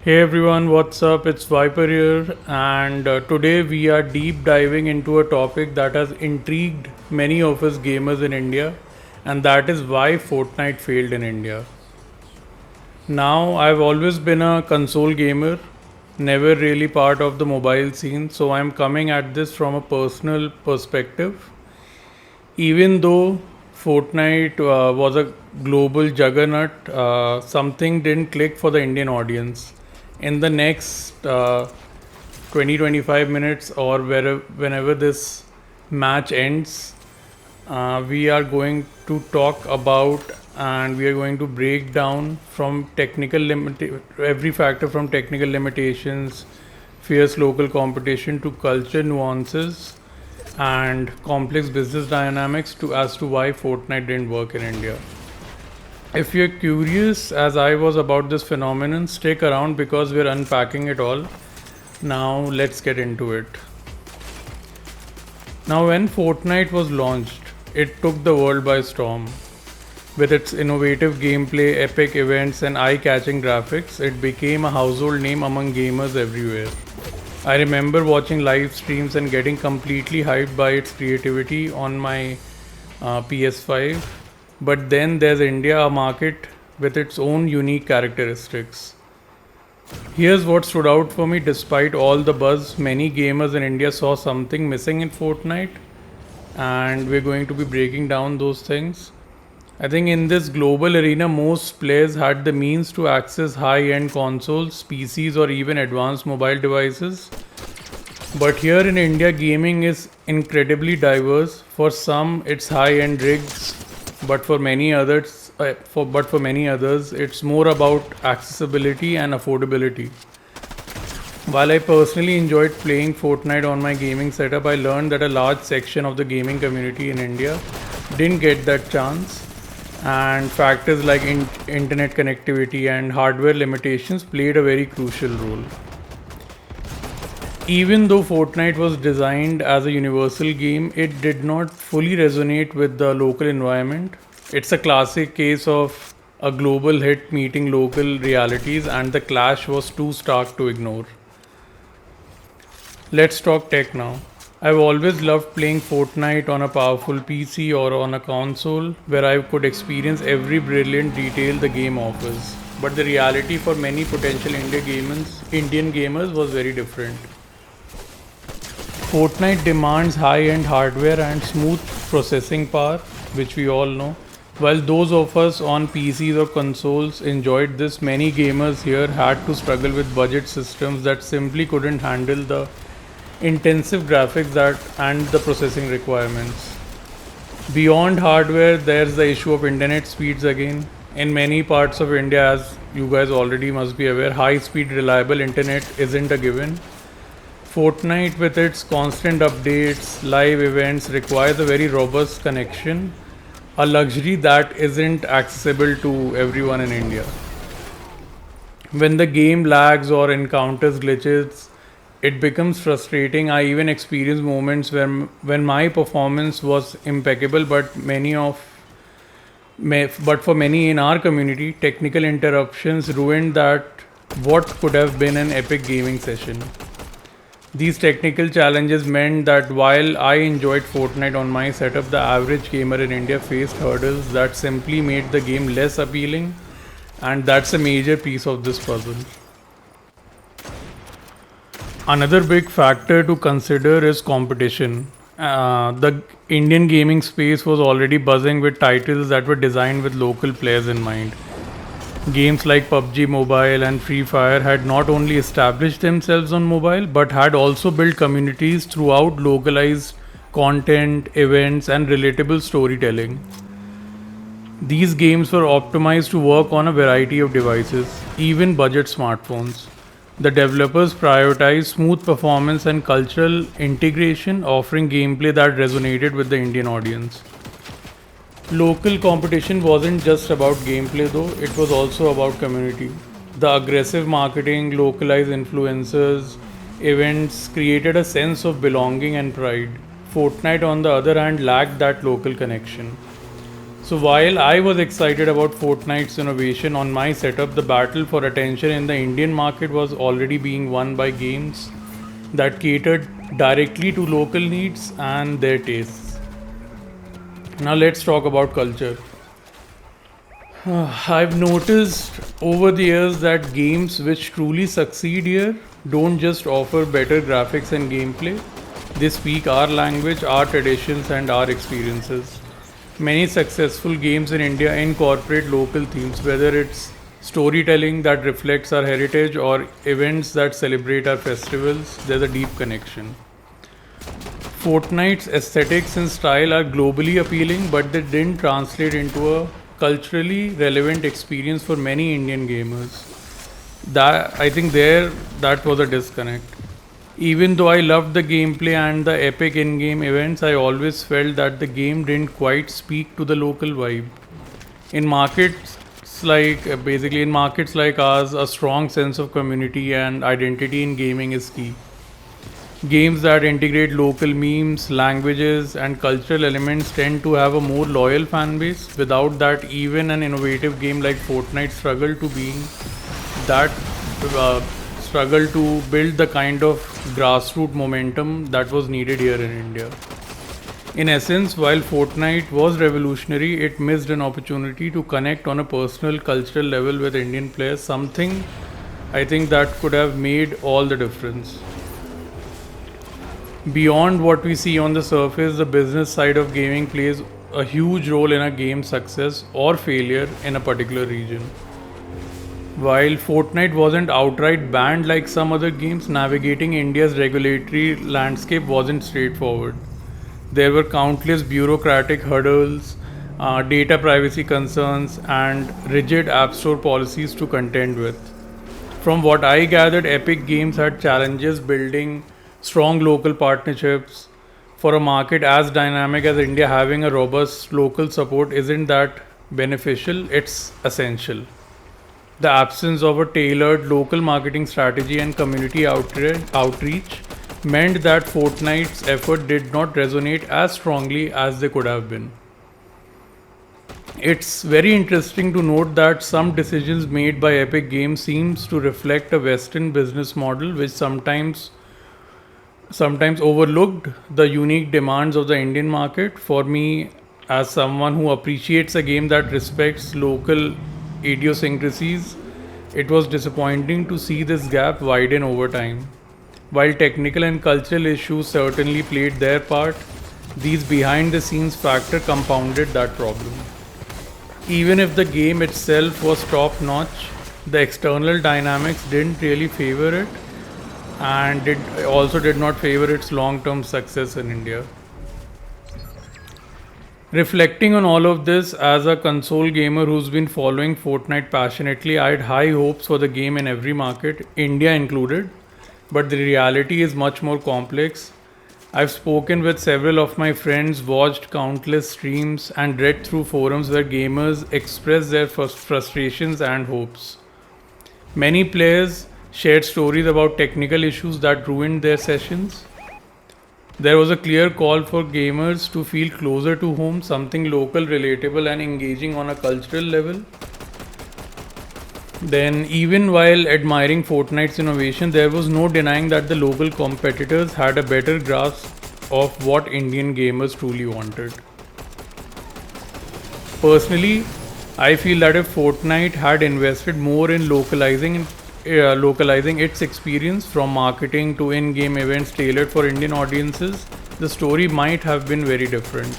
Hey everyone, what's up? It's Viper here, and today we are deep diving into a topic that has intrigued many of us gamers in India, and that is why Fortnite failed in India. Now, I've always been a console gamer, never really part of the mobile scene, so I'm coming at this from a personal perspective. Even though Fortnite was a global juggernaut, something didn't click for the Indian audience. In the next 20-25 minutes or whenever this match ends, we are going to talk about and we are going to break down from every factor from technical limitations, fierce local competition to culture nuances and complex business dynamics to as to why Fortnite didn't work in India. If you're curious, as I was, about this phenomenon, stick around because we're unpacking it all. Now, let's get into it. Now, when Fortnite was launched, it took the world by storm. With its innovative gameplay, epic events, and eye catching graphics, it became a household name among gamers everywhere. I remember watching live streams and getting completely hyped by its creativity on my PS5. But then there's India, a market with its own unique characteristics. Here's what stood out for me despite all the buzz. Many gamers in India saw something missing in Fortnite, and we're going to be breaking down those things. I think in this global arena, most players had the means to access high end consoles, PCs, or even advanced mobile devices. But here in India, gaming is incredibly diverse. For some, it's high end rigs, but for many others, it's more about accessibility and affordability. While I personally enjoyed playing Fortnite on my gaming setup, I learned that a large section of the gaming community in India didn't get that chance, and factors like internet connectivity and hardware limitations played a very crucial role. Even though Fortnite was designed as a universal game, it did not fully resonate with the local environment. It's a classic case of a global hit meeting local realities, and the clash was too stark to ignore. Let's talk tech now. I've always loved playing Fortnite on a powerful PC or on a console where I could experience every brilliant detail the game offers. But the reality for many potential Indian gamers was very different. Fortnite demands high-end hardware and smooth processing power, which we all know. While those of us on PCs or consoles enjoyed this, many gamers here had to struggle with budget systems that simply couldn't handle the intensive graphics that and the processing requirements. Beyond hardware, there's the issue of internet speeds again. In many parts of India, as you guys already must be aware, high speed, reliable internet isn't a given. Fortnite, with its constant updates, live events, requires a very robust connection, a luxury that isn't accessible to everyone in India. When the game lags or encounters glitches, it becomes frustrating. I even experienced moments when my performance was impeccable, but for many in our community, technical interruptions ruined that what could have been an epic gaming session. These technical challenges meant that while I enjoyed Fortnite on my setup, the average gamer in India faced hurdles that simply made the game less appealing, and that's a major piece of this puzzle. Another big factor to consider is competition. The Indian gaming space was already buzzing with titles that were designed with local players in mind. Games like PUBG Mobile and Free Fire had not only established themselves on mobile but had also built communities throughout localized content, events, and relatable storytelling. These games were optimized to work on a variety of devices, even budget smartphones. The developers prioritized smooth performance and cultural integration, offering gameplay that resonated with the Indian audience. Local competition wasn't just about gameplay though, it was also about community. The aggressive marketing, localized influencers, events created a sense of belonging and pride. Fortnite, on the other hand, lacked that local connection. So while I was excited about Fortnite's innovation on my setup, the battle for attention in the Indian market was already being won by games that catered directly to local needs and their tastes. Now let's talk about culture. I've noticed over the years that games which truly succeed here don't just offer better graphics and gameplay, they speak our language, our traditions, and our experiences. Many successful games in India incorporate local themes, whether it's storytelling that reflects our heritage or events that celebrate our festivals, there's a deep connection. Fortnite's aesthetics and style are globally appealing, but they didn't translate into a culturally relevant experience for many Indian gamers. That I think there that was a disconnect. Even though I loved the gameplay and the epic in-game events, I always felt that the game didn't quite speak to the local vibe. In markets basically in markets like ours, a strong sense of community and identity in gaming is key. Games that integrate local memes, languages, and cultural elements tend to have a more loyal fan base. Without that, even an innovative game like Fortnite that uh, struggle to build the kind of grassroots momentum that was needed here in India. In essence, while Fortnite was revolutionary, it missed an opportunity to connect on a personal, cultural level with Indian players. Something I think that could have made all the difference. Beyond what we see on the surface, the business side of gaming plays a huge role in a game's success or failure in a particular region. While Fortnite wasn't outright banned like some other games, navigating India's regulatory landscape wasn't straightforward. There were countless bureaucratic hurdles, data privacy concerns, and rigid App Store policies to contend with. From what I gathered, Epic Games had challenges building strong local partnerships. For a market as dynamic as India, having a robust local support isn't that beneficial, it's essential. The absence of a tailored local marketing strategy and community outreach meant that Fortnite's effort did not resonate as strongly as they could have been. It's very interesting to note that some decisions made by Epic Games seems to reflect a Western business model which sometimes overlooked the unique demands of the Indian market. For me, as someone who appreciates a game that respects local idiosyncrasies, it was disappointing to see this gap widen over time. While technical and cultural issues certainly played their part, these behind the scenes factors compounded that problem. Even if the game itself was top notch, the external dynamics didn't really favor it, and it also did not favor its long term success in India. Reflecting on all of this, as a console gamer who's been following Fortnite passionately, I had high hopes for the game in every market, India included, but the reality is much more complex. I've spoken with several of my friends, watched countless streams, and read through forums where gamers express their frustrations and hopes. Many players shared stories about technical issues that ruined their sessions. There was a clear call for gamers to feel closer to home, something local, relatable, and engaging on a cultural level. Then, even while admiring Fortnite's innovation, there was no denying that the local competitors had a better grasp of what Indian gamers truly wanted. Personally, I feel that if Fortnite had invested more in localizing its experience from marketing to in-game events tailored for Indian audiences, the story might have been very different.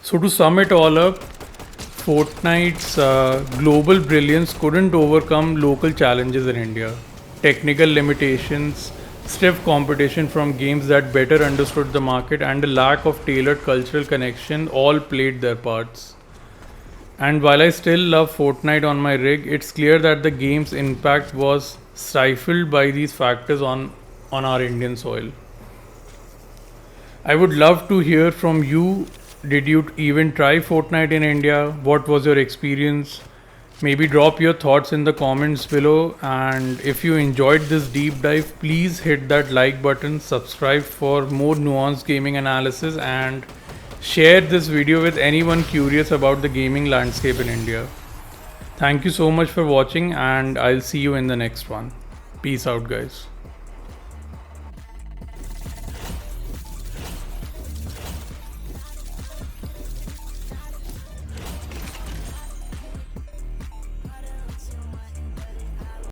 So to sum it all up, Fortnite's global brilliance couldn't overcome local challenges in India. Technical limitations, stiff competition from games that better understood the market, and a lack of tailored cultural connection all played their parts. And while I still love Fortnite on my rig, it's clear that the game's impact was stifled by these factors on our Indian soil. I would love to hear from you. Did you even try Fortnite in India? What was your experience? Maybe drop your thoughts in the comments below. And if you enjoyed this deep dive, please hit that like button, subscribe for more nuanced gaming analysis, and Share this video with anyone curious about the gaming landscape in India. Thank you so much for watching, and I'll see you in the next one. Peace out, guys.